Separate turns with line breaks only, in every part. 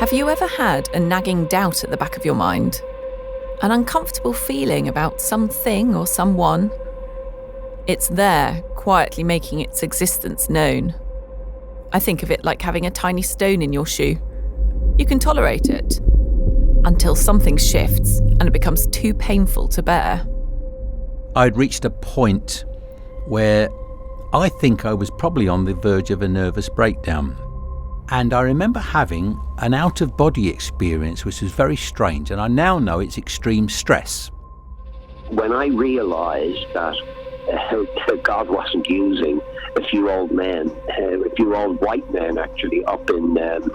Have you ever had a nagging doubt at the back of your mind? An uncomfortable feeling about something or someone? It's there, quietly making its existence known. I think of it like having a tiny stone in your shoe. You can tolerate it until something shifts and it becomes too painful to bear.
I'd reached a point where I think I was probably on the verge of a nervous breakdown. And I remember having an out-of-body experience which was very strange, and I now know it's extreme stress.
When I realised that God wasn't using a few old white men actually, up in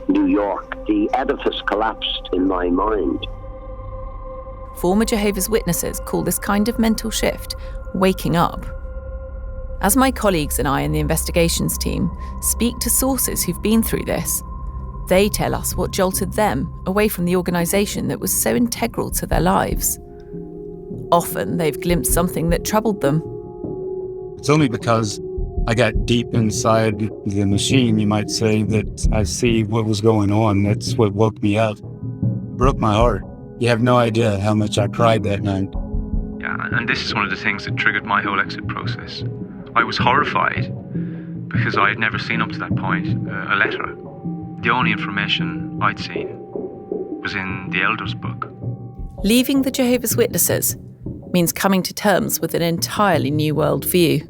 New York, the edifice collapsed in my mind.
Former Jehovah's Witnesses call this kind of mental shift waking up. As my colleagues and I in the investigations team speak to sources who've been through this, they tell us what jolted them away from the organisation that was so integral to their lives. Often they've glimpsed something that troubled them.
It's only because I got deep inside the machine, you might say, that I see what was going on. That's what woke me up. It broke my heart. You have no idea how much I cried that night.
Yeah, and this is one of the things that triggered my whole exit process. I was horrified because I had never seen up to that point a letter. The only information I'd seen was in the Elders book.
Leaving the Jehovah's Witnesses means coming to terms with an entirely new worldview.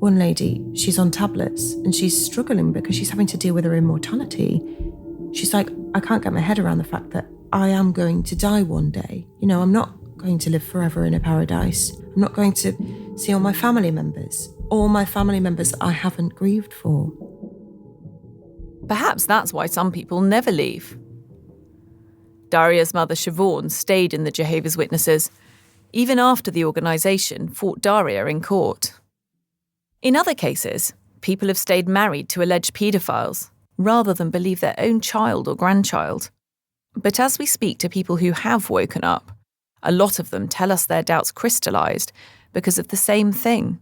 One lady, she's on tablets and she's struggling because she's having to deal with her immortality. She's like, I can't get my head around the fact that I am going to die one day. I'm not going to live forever in a paradise. I'm not going to see all my family members I haven't grieved for.
Perhaps that's why some people never leave. Daria's mother, Siobhan, stayed in the Jehovah's Witnesses, even after the organisation fought Daria in court. In other cases, people have stayed married to alleged paedophiles rather than believe their own child or grandchild. But as we speak to people who have woken up, a lot of them tell us their doubts crystallised because of the same thing.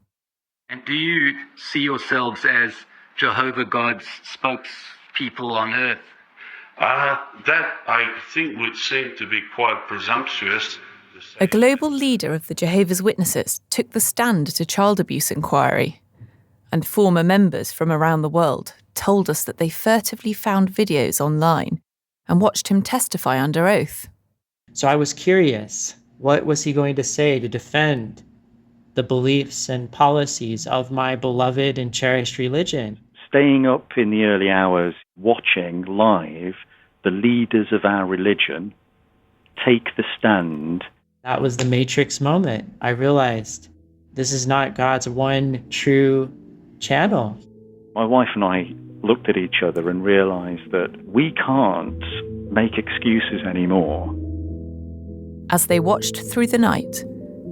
And do you see yourselves as Jehovah God's spokespeople on earth?
That, I think, would seem to be quite presumptuous.
A global leader of the Jehovah's Witnesses took the stand at a child abuse inquiry, and former members from around the world told us that they furtively found videos online and watched him testify under oath.
So I was curious, what was he going to say to defend the beliefs and policies of my beloved and cherished religion?
Staying up in the early hours, watching live the leaders of our religion take the stand.
That was the Matrix moment. I realized this is not God's one true channel.
My wife and I looked at each other and realized that we can't make excuses anymore.
As they watched through the night,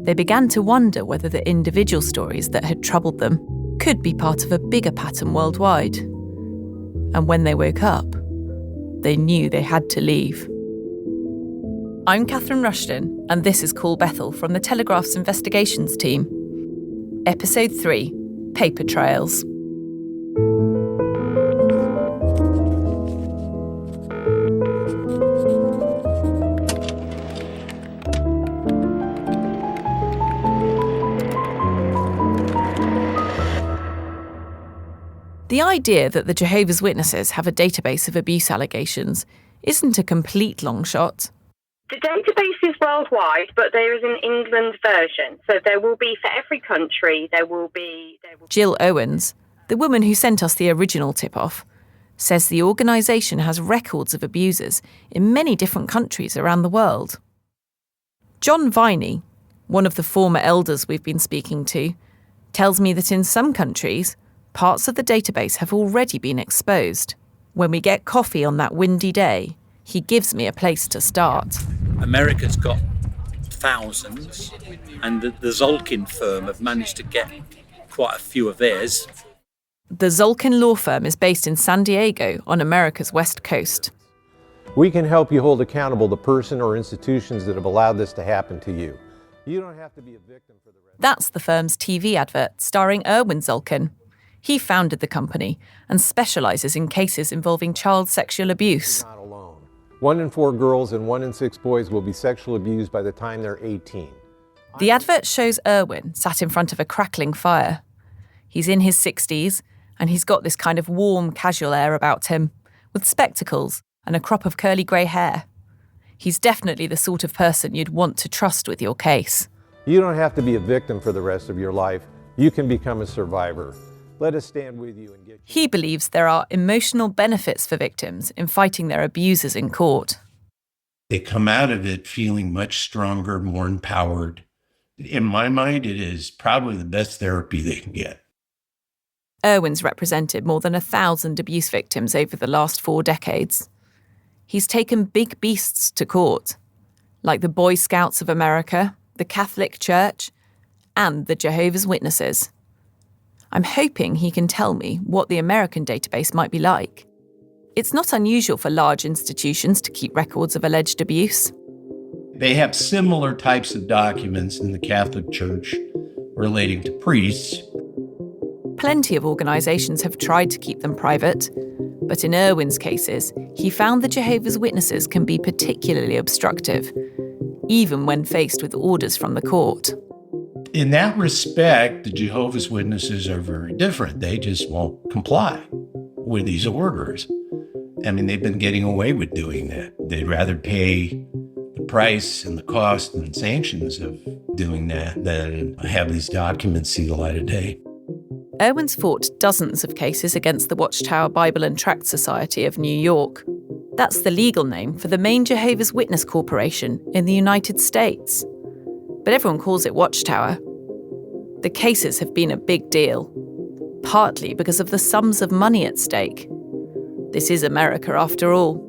they began to wonder whether the individual stories that had troubled them could be part of a bigger pattern worldwide. And when they woke up, they knew they had to leave. I'm Catherine Rushton, and this is Call Bethel from the Telegraph's investigations team. Episode 3, Paper Trails. The idea that the Jehovah's Witnesses have a database of abuse allegations isn't a complete long shot.
The database is worldwide, but there is an England version. So there will be, for every country, there will be...
Jill Owens, the woman who sent us the original tip-off, says the organisation has records of abusers in many different countries around the world. John Viney, one of the former elders we've been speaking to, tells me that in some countries, parts of the database have already been exposed. When we get coffee on that windy day, he gives me a place to start.
America's got thousands, and the Zolkin firm have managed to get quite a few of theirs.
The Zolkin law firm is based in San Diego on America's West Coast.
We can help you hold accountable the person or institutions that have allowed this to happen to you. You don't have to be a victim for the rest.
That's the firm's TV advert starring Erwin Zolkin. He founded the company and specialises in cases involving child sexual abuse.
You're not alone. 1 in 4 girls and 1 in 6 boys will be sexually abused by the time they're 18.
The advert shows Erwin sat in front of a crackling fire. He's in his 60s, and he's got this kind of warm, casual air about him, with spectacles and a crop of curly grey hair. He's definitely the sort of person you'd want to trust with your case.
You don't have to be a victim for the rest of your life. You can become a survivor. Let us stand with you and get you.
He believes there are emotional benefits for victims in fighting their abusers in court.
They come out of it feeling much stronger, more empowered. In my mind, it is probably the best therapy they can get.
Erwin's represented more than 1,000 abuse victims over the last 4 decades. He's taken big beasts to court, like the Boy Scouts of America, the Catholic Church, and the Jehovah's Witnesses. I'm hoping he can tell me what the American database might be like. It's not unusual for large institutions to keep records of alleged abuse.
They have similar types of documents in the Catholic Church relating to priests.
Plenty of organisations have tried to keep them private, but in Erwin's cases, he found the Jehovah's Witnesses can be particularly obstructive, even when faced with orders from the court.
In that respect, the Jehovah's Witnesses are very different. They just won't comply with these orders. I mean, they've been getting away with doing that. They'd rather pay the price and the cost and sanctions of doing that than have these documents see the light of day.
Erwin's fought dozens of cases against the Watchtower Bible and Tract Society of New York. That's the legal name for the main Jehovah's Witness corporation in the United States. But everyone calls it Watchtower. The cases have been a big deal, partly because of the sums of money at stake. This is America after all.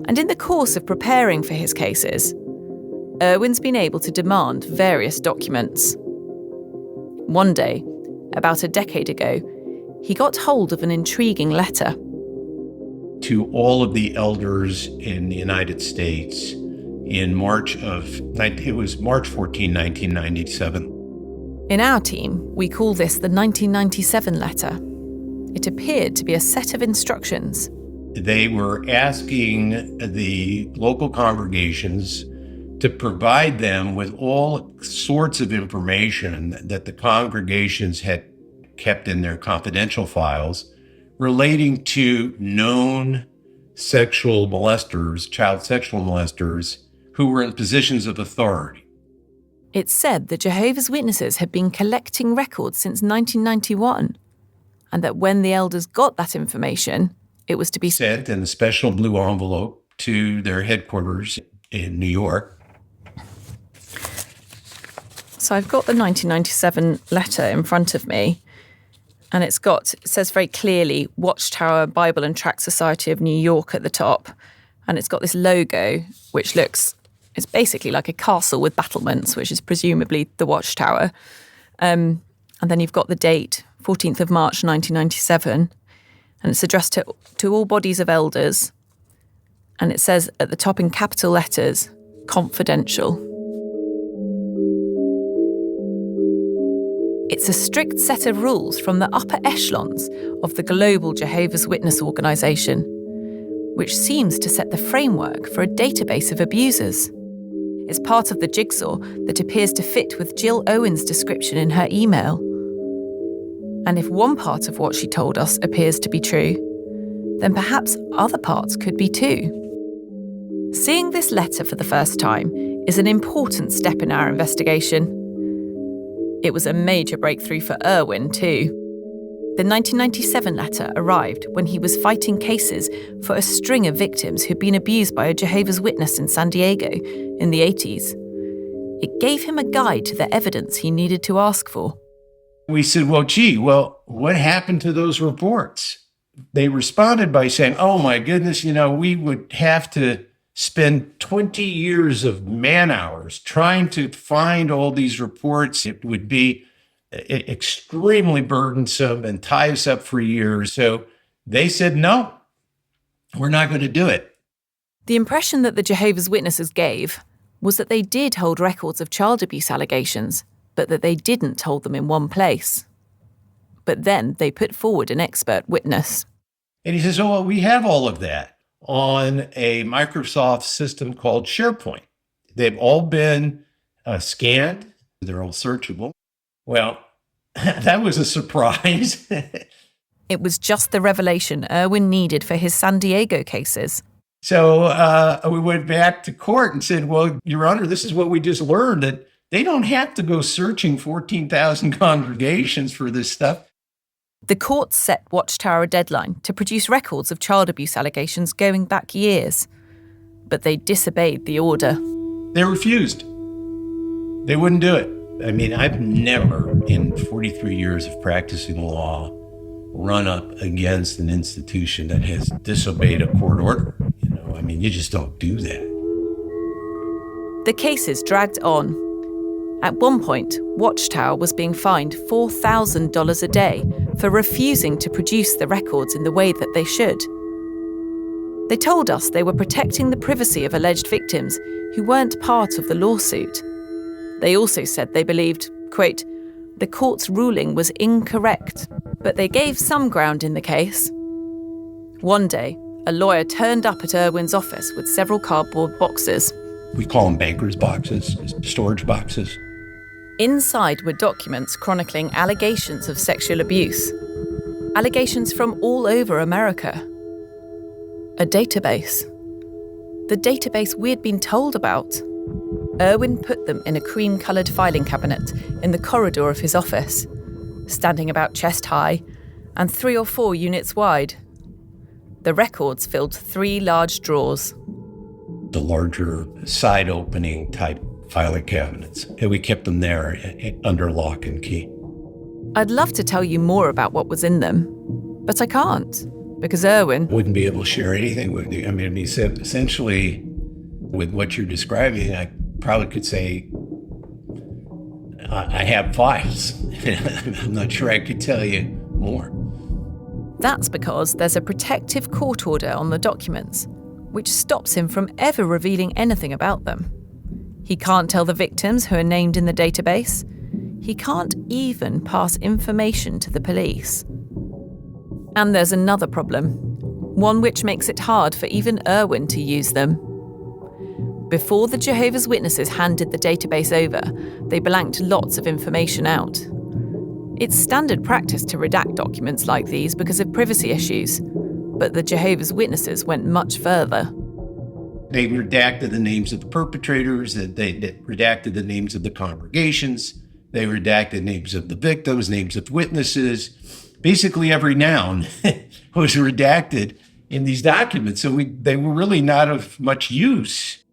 And in the course of preparing for his cases, Erwin's been able to demand various documents. One day, about a decade ago, he got hold of an intriguing letter.
To all of the elders in the United States in March 14, 1997.
In our team, we call this the 1997 letter. It appeared to be a set of instructions.
They were asking the local congregations to provide them with all sorts of information that the congregations had kept in their confidential files relating to known sexual molesters, child sexual molesters, who were in positions of authority.
It said the Jehovah's Witnesses had been collecting records since 1991, and that when the elders got that information, it was to be
sent in a special blue envelope to their headquarters in New York.
So I've got the 1997 letter in front of me, and it says very clearly Watchtower Bible and Tract Society of New York at the top, and it's got this logo which it's basically like a castle with battlements, which is presumably the Watchtower. And then you've got the date, 14th of March 1997, and it's addressed to all bodies of elders, and it says at the top in capital letters, confidential. It's a strict set of rules from the upper echelons of the global Jehovah's Witness organisation, which seems to set the framework for a database of abusers. It's part of the jigsaw that appears to fit with Jill Owen's description in her email. And if one part of what she told us appears to be true, then perhaps other parts could be too. Seeing this letter for the first time is an important step in our investigation. It was a major breakthrough for Erwin too. The 1997 letter arrived when he was fighting cases for a string of victims who'd been abused by a Jehovah's Witness in San Diego in the 80s. It gave him a guide to the evidence he needed to ask for.
We said, well, what happened to those reports? They responded by saying, oh my goodness, we would have to spend 20 years of man hours trying to find all these reports. It would be extremely burdensome and tie us up for years. So they said, no, we're not going to do it.
The impression that the Jehovah's Witnesses gave was that they did hold records of child abuse allegations, but that they didn't hold them in one place. But then they put forward an expert witness.
And he says, we have all of that. on a Microsoft system called SharePoint. They've all been scanned. They're all searchable. Well, that was a surprise.
It was just the revelation Irwin needed for his San Diego cases.
So we went back to court and said, well, Your Honor, this is what we just learned, that they don't have to go searching 14,000 congregations for this stuff.
The court set Watchtower a deadline to produce records of child abuse allegations going back years. But they disobeyed the order.
They refused. They wouldn't do it. I mean, I've never, in 43 years of practicing law, run up against an institution that has disobeyed a court order. I mean, you just don't do that.
The cases dragged on. At one point, Watchtower was being fined $4,000 a day for refusing to produce the records in the way that they should. They told us they were protecting the privacy of alleged victims who weren't part of the lawsuit. They also said they believed, quote, the court's ruling was incorrect, but they gave some ground in the case. One day, a lawyer turned up at Irwin's office with several cardboard boxes.
We call them banker's boxes, storage boxes.
Inside were documents chronicling allegations of sexual abuse. Allegations from all over America. A database. The database we'd been told about. Irwin put them in a cream-coloured filing cabinet in the corridor of his office, standing about chest high and 3 or 4 units wide. The records filled 3 large drawers.
The larger side-opening type filing cabinets. And we kept them there under lock and key.
I'd love to tell you more about what was in them, but I can't, because Irwin
wouldn't be able to share anything with you. I mean, he said, essentially, with what you're describing, I probably could say, I have files. I'm not sure I could tell you more.
That's because there's a protective court order on the documents, which stops him from ever revealing anything about them. He can't tell the victims who are named in the database. He can't even pass information to the police. And there's another problem, one which makes it hard for even Irwin to use them. Before the Jehovah's Witnesses handed the database over, they blanked lots of information out. It's standard practice to redact documents like these because of privacy issues, but the Jehovah's Witnesses went much further.
They redacted the names of the perpetrators, they redacted the names of the congregations, they redacted names of the victims, names of witnesses. Basically every noun was redacted in these documents, so they were really not of much use.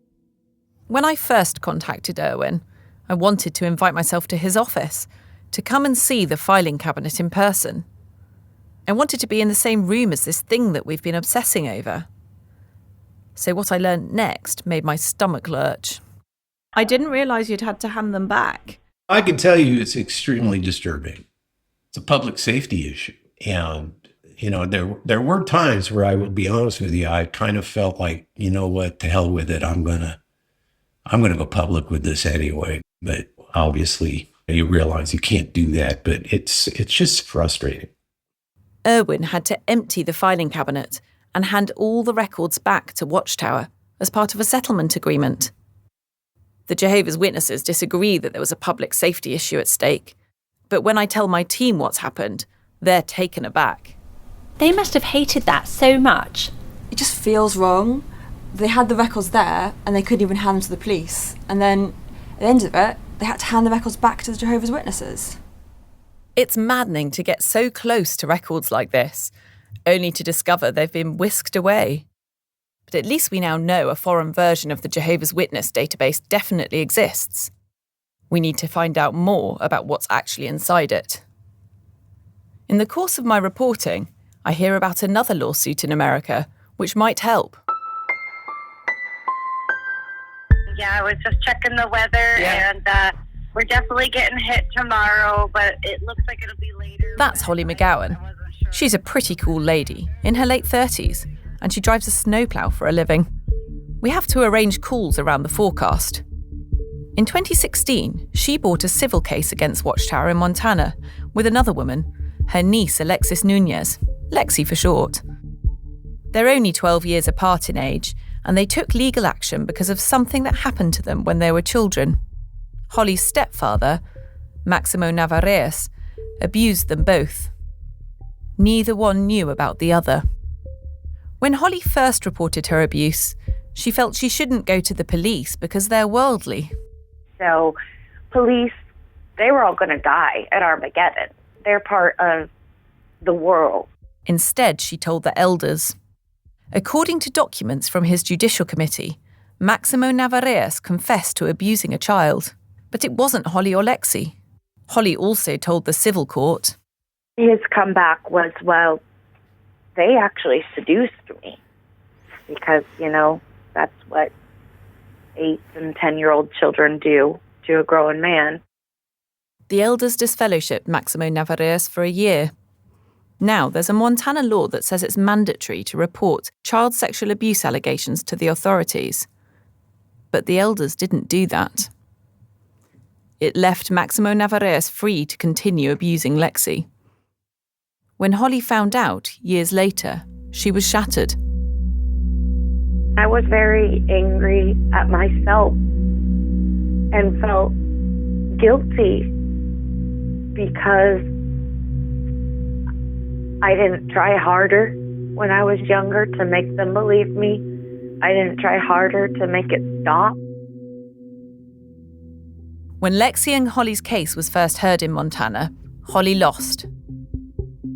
When I first contacted Irwin, I wanted to invite myself to his office, to come and see the filing cabinet in person. I wanted to be in the same room as this thing that we've been obsessing over. So what I learned next made my stomach lurch. I didn't realise you'd had to hand them back.
I can tell you it's extremely disturbing. It's a public safety issue. And, there were times where, I will be honest with you, I kind of felt like, you know what, to hell with it. I'm going to go public with this anyway. But obviously, you realize you can't do that. But it's just frustrating.
Irwin had to empty the filing cabinet and hand all the records back to Watchtower as part of a settlement agreement. The Jehovah's Witnesses disagree that there was a public safety issue at stake, but when I tell my team what's happened, they're taken aback.
They must have hated that so much.
It just feels wrong. They had the records there and they couldn't even hand them to the police. And then at the end of it, they had to hand the records back to the Jehovah's Witnesses.
It's maddening to get so close to records like this, only to discover they've been whisked away. But at least we now know a foreign version of the Jehovah's Witness database definitely exists. We need to find out more about what's actually inside it. In the course of my reporting, I hear about another lawsuit in America, which might help.
Yeah, I was just checking the weather, and we're definitely getting hit tomorrow, but it looks like it'll be later.
That's Holly McGowan. She's a pretty cool lady, in her late 30s, and she drives a snowplow for a living. We have to arrange calls around the forecast. In 2016, she brought a civil case against Watchtower in Montana with another woman, her niece Alexis Nunez, Lexi for short. They're only 12 years apart in age, and they took legal action because of something that happened to them when they were children. Holly's stepfather, Maximo Navarrete, abused them both. Neither one knew about the other. When Holly first reported her abuse, she felt she shouldn't go to the police because they're worldly.
So police, they were all going to die at Armageddon. They're part of the world.
Instead, she told the elders. According to documents from his judicial committee, Maximo Navarrete confessed to abusing a child, but it wasn't Holly or Lexi. Holly also told the civil court.
His comeback was, well, they actually seduced me because, that's what 8 and 10-year-old children do to a grown man.
The elders disfellowshipped Maximo Navarrete for a year. Now, there's a Montana law that says it's mandatory to report child sexual abuse allegations to the authorities. But the elders didn't do that. It left Maximo Navarrete free to continue abusing Lexi. When Holly found out, years later, she was shattered.
I was very angry at myself and felt guilty because I didn't try harder when I was younger to make them believe me. I didn't try harder to make it stop.
When Lexi and Holly's case was first heard in Montana, Holly lost.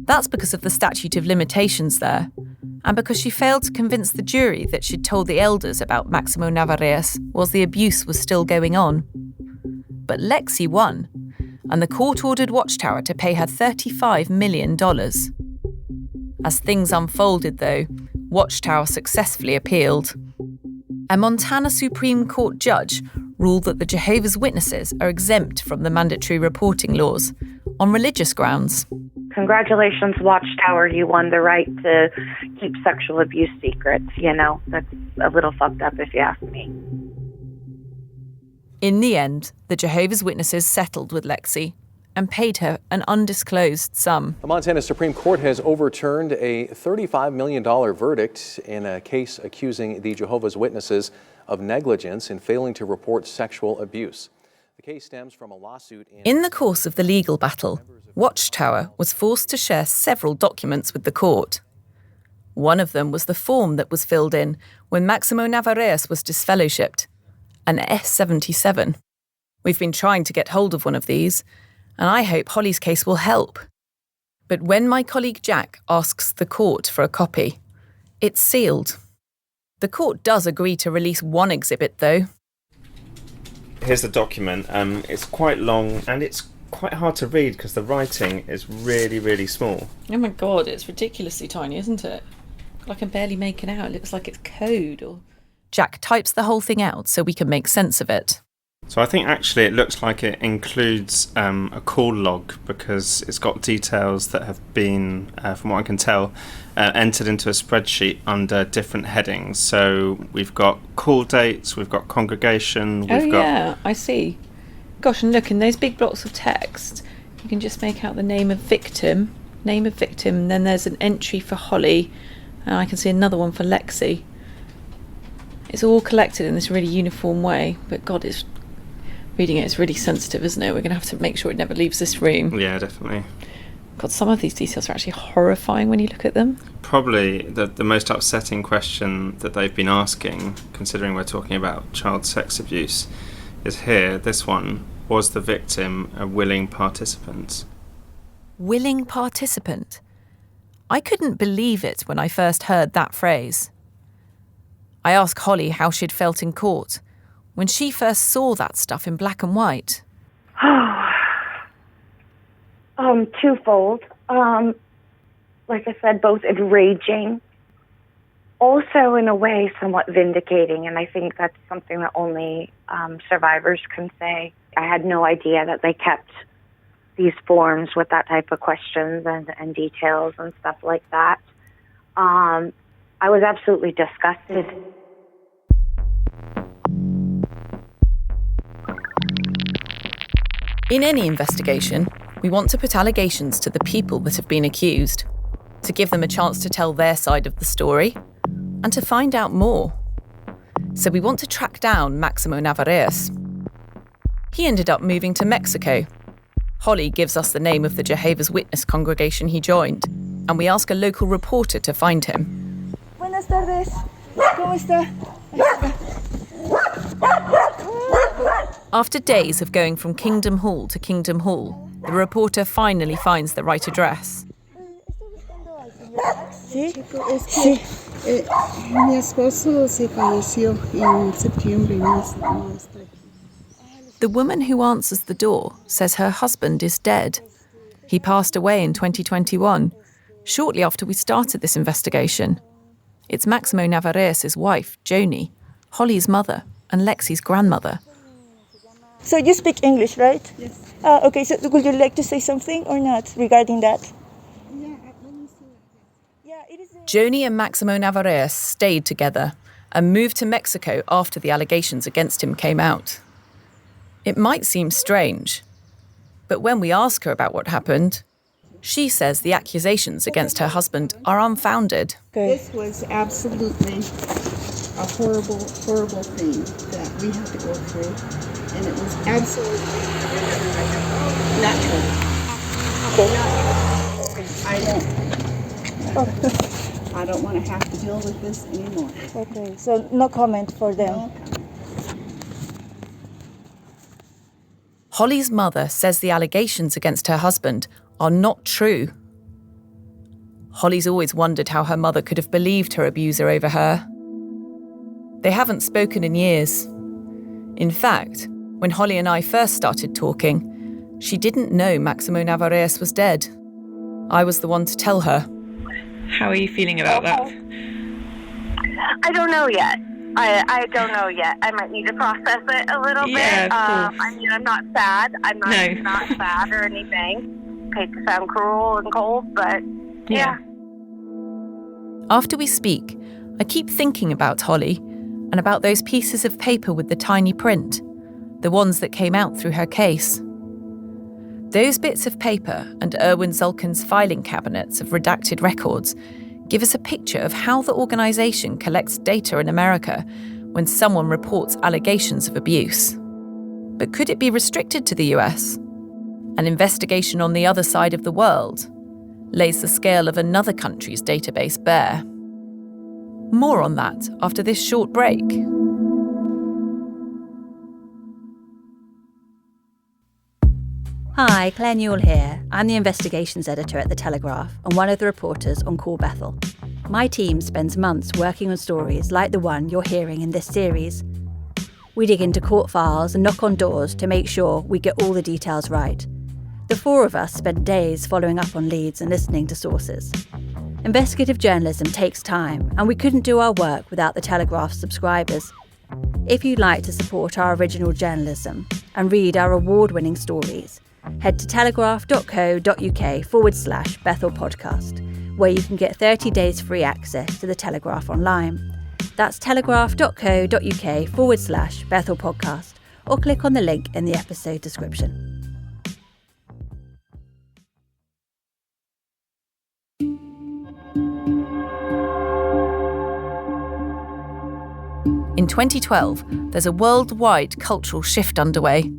That's because of the statute of limitations there, and because she failed to convince the jury that she'd told the elders about Maximo Navarrete whilst the abuse was still going on. But Lexi won, and the court ordered Watchtower to pay her $35 million. As things unfolded, though, Watchtower successfully appealed. A Montana Supreme Court judge ruled that the Jehovah's Witnesses are exempt from the mandatory reporting laws on religious grounds.
Congratulations, Watchtower, you won the right to keep sexual abuse secrets. That's a little fucked up if you ask me.
In the end, the Jehovah's Witnesses settled with Lexi and paid her an undisclosed sum.
The Montana Supreme Court has overturned a $35 million verdict in a case accusing the Jehovah's Witnesses of negligence in failing to report sexual abuse. The case stems from a lawsuit
in the course of the legal battle, Watchtower was forced to share several documents with the court. One of them was the form that was filled in when Maximo Navarrete was disfellowshipped, an S-77. We've been trying to get hold of one of these, and I hope Holly's case will help. But when my colleague Jack asks the court for a copy, it's sealed. The court does agree to release one exhibit, though.
Here's the document. It's quite long, and it's quite hard to read because the writing is really, really small.
Oh my God, it's ridiculously tiny, isn't it? I can barely make it out. It looks like it's code. Jack types the whole thing out so we can make sense of it.
So I think actually it looks like it includes a call log because it's got details that have been, from what I can tell, entered into a spreadsheet under different headings. So we've got call dates, we've got congregation, we've got...
yeah, I see. Gosh, and look, in those big blocks of text, you can just make out the name of victim, and then there's an entry for Holly, and I can see another one for Lexi. It's all collected in this really uniform way, but God, reading it is really sensitive, isn't it? We're going to have to make sure it never leaves this room.
Yeah, definitely.
God, some of these details are actually horrifying when you look at them.
Probably the most upsetting question that they've been asking, considering we're talking about child sex abuse, is here, this one. Was the victim a willing participant?
Willing participant? I couldn't believe it when I first heard that phrase. I asked Holly how she'd felt in court when she first saw that stuff in black and white.
Twofold. Like I said, both enraging, also in a way somewhat vindicating, and I think that's something that only survivors can say. I had no idea that they kept these forms with that type of questions and details and stuff like that. I was absolutely disgusted.
In any investigation, we want to put allegations to the people that have been accused. to give them a chance to tell their side of the story and to find out more. So we want to track down Maximo Navarrete. He ended up moving to Mexico. Holly gives us the name of the Jehovah's Witness congregation he joined, and we ask a local reporter to find him.
Buenas tardes. ¿Cómo está?
After days of going from Kingdom Hall to Kingdom Hall, the reporter finally finds the right address.
Sí, sí. Mi esposo se falleció en septiembre.
The woman who answers the door says her husband is dead. He passed away in 2021, shortly after we started this investigation. It's Maximo Navarrete's wife, Joni, Holly's mother, and Lexi's grandmother.
So you speak English, right?
Yes.
Okay, so would you like to say something or not regarding that?
Joni and Maximo Navarrete stayed together and moved to Mexico after the allegations against him came out. It might seem strange, but when we ask her about what happened, she says the accusations against her husband are unfounded.
This was absolutely a horrible, horrible thing that we had to go through, and it was absolutely not true. I don't want to have to deal with this anymore.
Okay, so no comment for them.
No.
Holly's mother says the allegations against her husband are not true. Holly's always wondered how her mother could have believed her abuser over her. They haven't spoken in years. In fact, when Holly and I first started talking, she didn't know Maximo Navarrete was dead. I was the one to tell her.
How are you feeling about that?
I don't know yet. I don't know yet. I might need to process it a little bit.
Of course.
I mean, I'm not sad. I'm not sad or anything. I hate to sound cruel and cold, but yeah.
After we speak, I keep thinking about Holly and about those pieces of paper with the tiny print, the ones that came out through her case. Those bits of paper and Erwin Zulkin's filing cabinets of redacted records give us a picture of how the organisation collects data in America when someone reports allegations of abuse. But could it be restricted to the US? An investigation on the other side of the world lays the scale of another country's database bare. More on that after this short break.
Hi, Claire Newell here. I'm the investigations editor at The Telegraph and one of the reporters on Call Bethel. My team spends months working on stories like the one you're hearing in this series. We dig into court files and knock on doors to make sure we get all the details right. The four of us spend days following up on leads and listening to sources. Investigative journalism takes time, and we couldn't do our work without The Telegraph's subscribers. If you'd like to support our original journalism and read our award-winning stories, head to telegraph.co.uk/Bethel podcast, where you can get 30 days free access to The Telegraph online. That's telegraph.co.uk/Bethel podcast, or click on the link in the episode description.
In 2012, there's a worldwide cultural shift underway.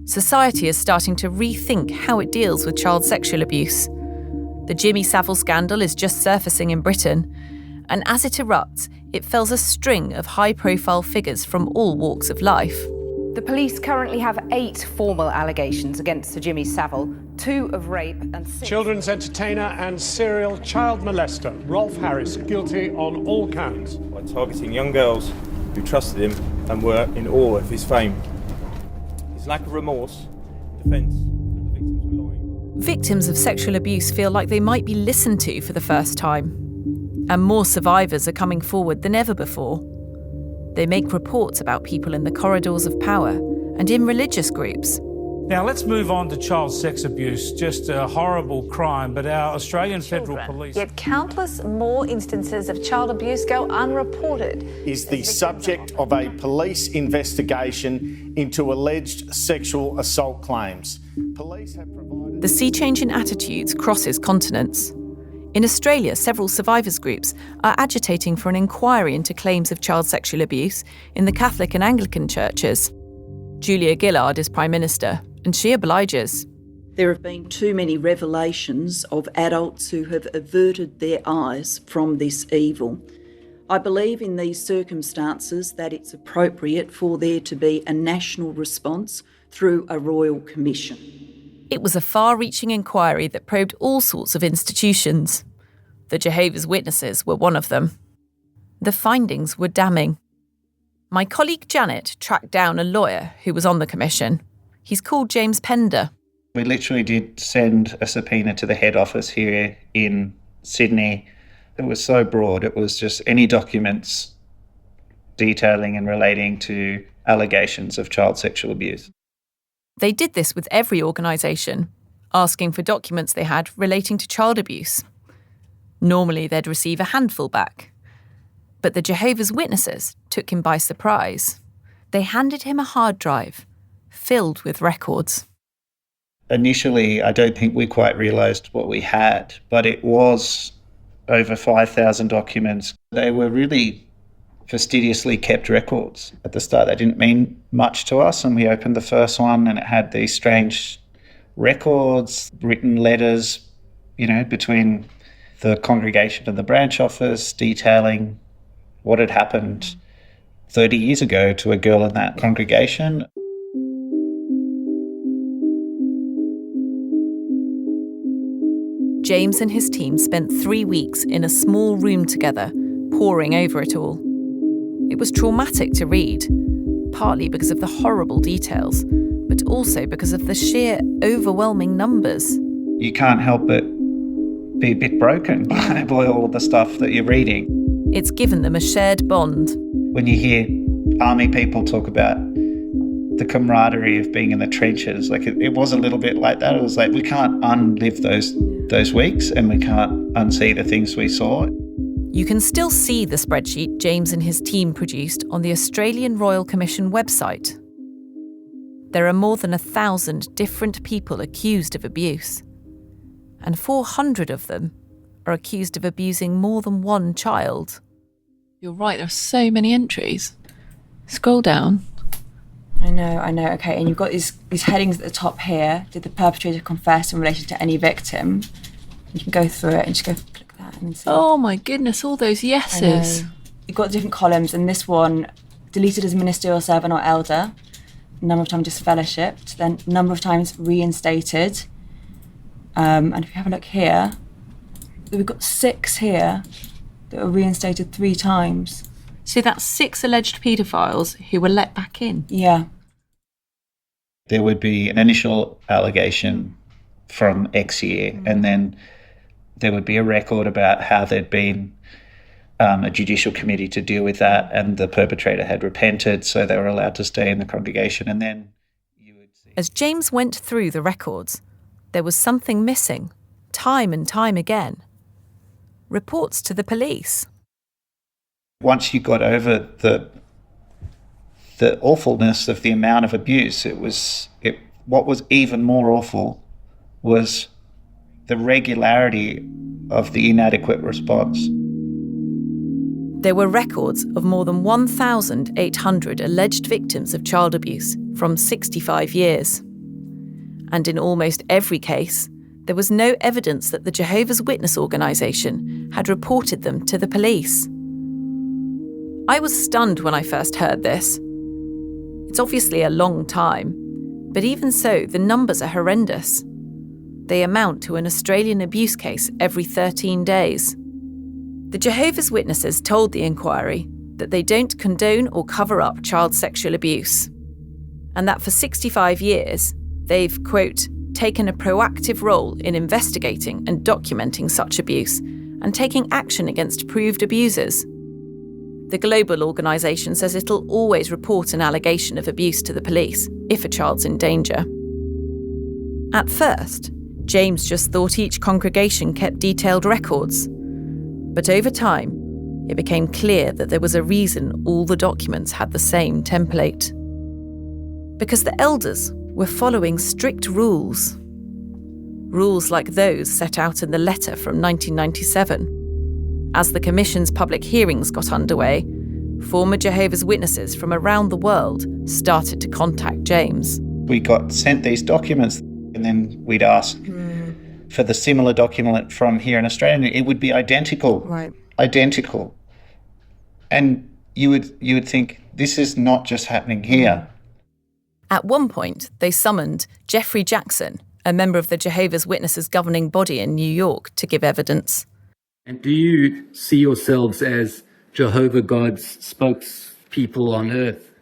Society is starting to rethink how it deals with child sexual abuse. The Jimmy Savile scandal is just surfacing in Britain, and as it erupts, it fells a string of high-profile figures from all walks of life.
The police currently have 8 formal allegations against Sir Jimmy Savile, 2 of rape and 6...
Children's entertainer and serial child molester Rolf Harris guilty on all counts.
By targeting young girls who trusted him and were in awe of his fame. His lack of remorse, defence that the victims were lying.
Victims of sexual abuse feel like they might be listened to for the first time. And more survivors are coming forward than ever before. They make reports about people in the corridors of power and in religious groups.
Now let's move on to child sex abuse, just a horrible crime, but our Australian Federal Police...
Yet countless more instances of child abuse go unreported.
Is the subject of a police investigation into alleged sexual assault claims. Police have provided...
The sea change in attitudes crosses continents. In Australia, several survivors groups are agitating for an inquiry into claims of child sexual abuse in the Catholic and Anglican churches. Julia Gillard is Prime Minister, and she obliges.
There have been too many revelations of adults who have averted their eyes from this evil. I believe in these circumstances that it's appropriate for there to be a national response through a royal commission.
It was a far-reaching inquiry that probed all sorts of institutions. The Jehovah's Witnesses were one of them. The findings were damning. My colleague Janet tracked down a lawyer who was on the commission. He's called James Pender.
We literally did send a subpoena to the head office here in Sydney. It was so broad. It was just any documents detailing and relating to allegations of child sexual abuse.
They did this with every organisation, asking for documents they had relating to child abuse. Normally they'd receive a handful back. But the Jehovah's Witnesses took him by surprise. They handed him a hard drive filled with records.
Initially, I don't think we quite realised what we had, but it was over 5,000 documents. They were really fastidiously kept records. At the start, they didn't mean much to us, and we opened the first one and it had these strange records, written letters, between the congregation and the branch office detailing what had happened 30 years ago to a girl in that congregation.
James and his team spent 3 weeks in a small room together, poring over it all. It was traumatic to read, partly because of the horrible details, but also because of the sheer overwhelming numbers.
You can't help but be a bit broken by all the stuff that you're reading.
It's given them a shared bond.
When you hear army people talk about the camaraderie of being in the trenches, it was a little bit like that. It was like, we can't unlive those weeks and we can't unsee the things we saw.
You can still see the spreadsheet James and his team produced on the Australian Royal Commission website. There are more than 1,000 different people accused of abuse, and 400 of them are accused of abusing more than one child.
You're right, there are so many entries. Scroll down.
I know. Okay, and you've got these headings at the top here. Did the perpetrator confess in relation to any victim? You can go through it and just go click that and see.
Oh my goodness, all those yeses.
You've got different columns, and this one, deleted as ministerial servant or elder, number of times disfellowshipped, then number of times reinstated. And if you have a look here, we've got 6 here that were reinstated 3 times.
So that's 6 alleged paedophiles who were let back in?
Yeah.
There would be an initial allegation from X year, and then there would be a record about how there'd been a judicial committee to deal with that, and the perpetrator had repented, so they were allowed to stay in the congregation. And then
as James went through the records, there was something missing, time and time again. Reports to the police.
Once you got over the awfulness of the amount of abuse, what was even more awful was the regularity of the inadequate response.
There were records of more than 1,800 alleged victims of child abuse from 65 years. And in almost every case, there was no evidence that the Jehovah's Witness organisation had reported them to the police. I was stunned when I first heard this. It's obviously a long time, but even so, the numbers are horrendous. They amount to an Australian abuse case every 13 days. The Jehovah's Witnesses told the inquiry that they don't condone or cover up child sexual abuse, and that for 65 years, they've, quote, taken a proactive role in investigating and documenting such abuse and taking action against proved abusers. The global organisation says it'll always report an allegation of abuse to the police if a child's in danger. At first, James just thought each congregation kept detailed records. But over time, it became clear that there was a reason all the documents had the same template. Because the elders were following strict rules. rules like those set out in the letter from 1997. As the Commission's public hearings got underway, former Jehovah's Witnesses from around the world started to contact James.
We got sent these documents, and then we'd ask for the similar document from here in Australia. It would be identical.
Right.
Identical. And you would think, this is not just happening here.
At one point, they summoned Jeffrey Jackson, a member of the Jehovah's Witnesses governing body in New York, to give evidence.
And do you see yourselves as Jehovah God's spokespeople on earth?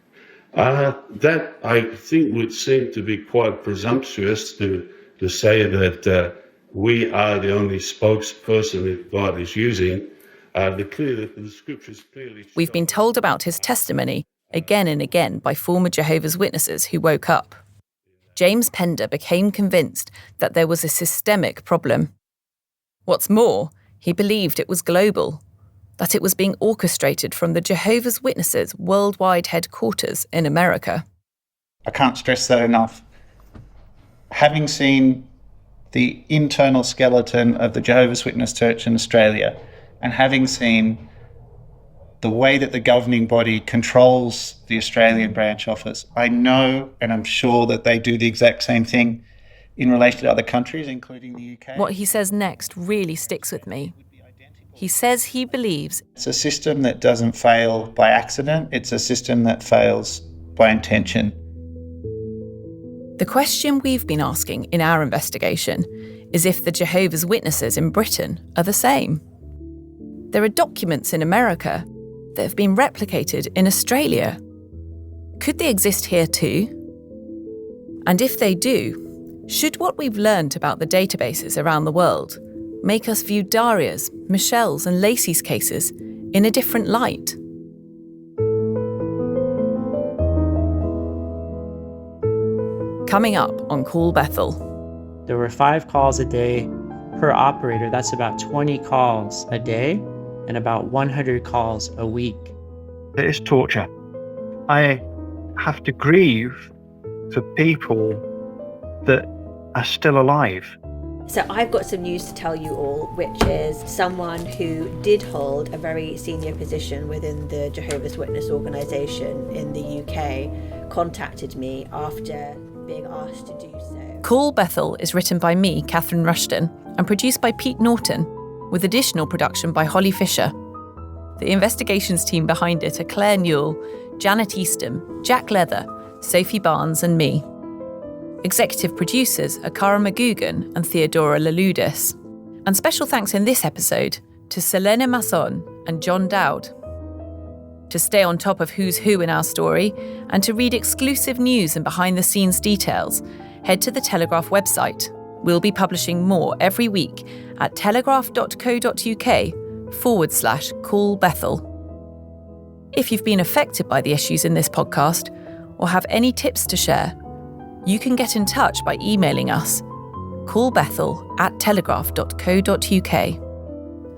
That, I think, would seem to be quite presumptuous to say that we are the only spokesperson that God is using. The scriptures clearly...
We've been told about his testimony again and again by former Jehovah's Witnesses who woke up. James Pender became convinced that there was a systemic problem. What's more, he believed it was global, that it was being orchestrated from the Jehovah's Witnesses' worldwide headquarters in America.
I can't stress that enough. Having seen the internal skeleton of the Jehovah's Witness Church in Australia, and having seen the way that the governing body controls the Australian branch office, I know and I'm sure that they do the exact same thing in relation to other countries, including the UK.
What he says next really sticks with me. He says he believes
it's a system that doesn't fail by accident, it's a system that fails by intention.
The question we've been asking in our investigation is if the Jehovah's Witnesses in Britain are the same. There are documents in America that have been replicated in Australia. Could they exist here too? And if they do, should what we've learned about the databases around the world make us view Daria's, Michelle's and Lacey's cases in a different light? Coming up on Call Bethel.
There were 5 calls a day per operator. That's about 20 calls a day and about 100 calls a week.
It is torture. I have to grieve for people that are still alive.
So I've got some news to tell you all, which is someone who did hold a very senior position within the Jehovah's Witness organisation in the UK contacted me after being asked to do so.
Call Bethel is written by me, Catherine Rushton, and produced by Pete Norton, with additional production by Holly Fisher. The investigations team behind it are Claire Newell, Janet Eastham, Jack Leather, Sophie Barnes and me. Executive producers are Cara McGugan and Theodora Laludis. And special thanks in this episode to Selena Masson and John Dowd. To stay on top of who's who in our story and to read exclusive news and behind-the-scenes details, head to the Telegraph website. We'll be publishing more every week at telegraph.co.uk/Call Bethel. If you've been affected by the issues in this podcast or have any tips to share, you can get in touch by emailing us, callbethel@telegraph.co.uk.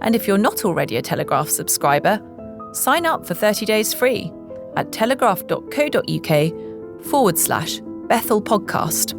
And if you're not already a Telegraph subscriber, sign up for 30 days free at telegraph.co.uk/Bethel Podcast.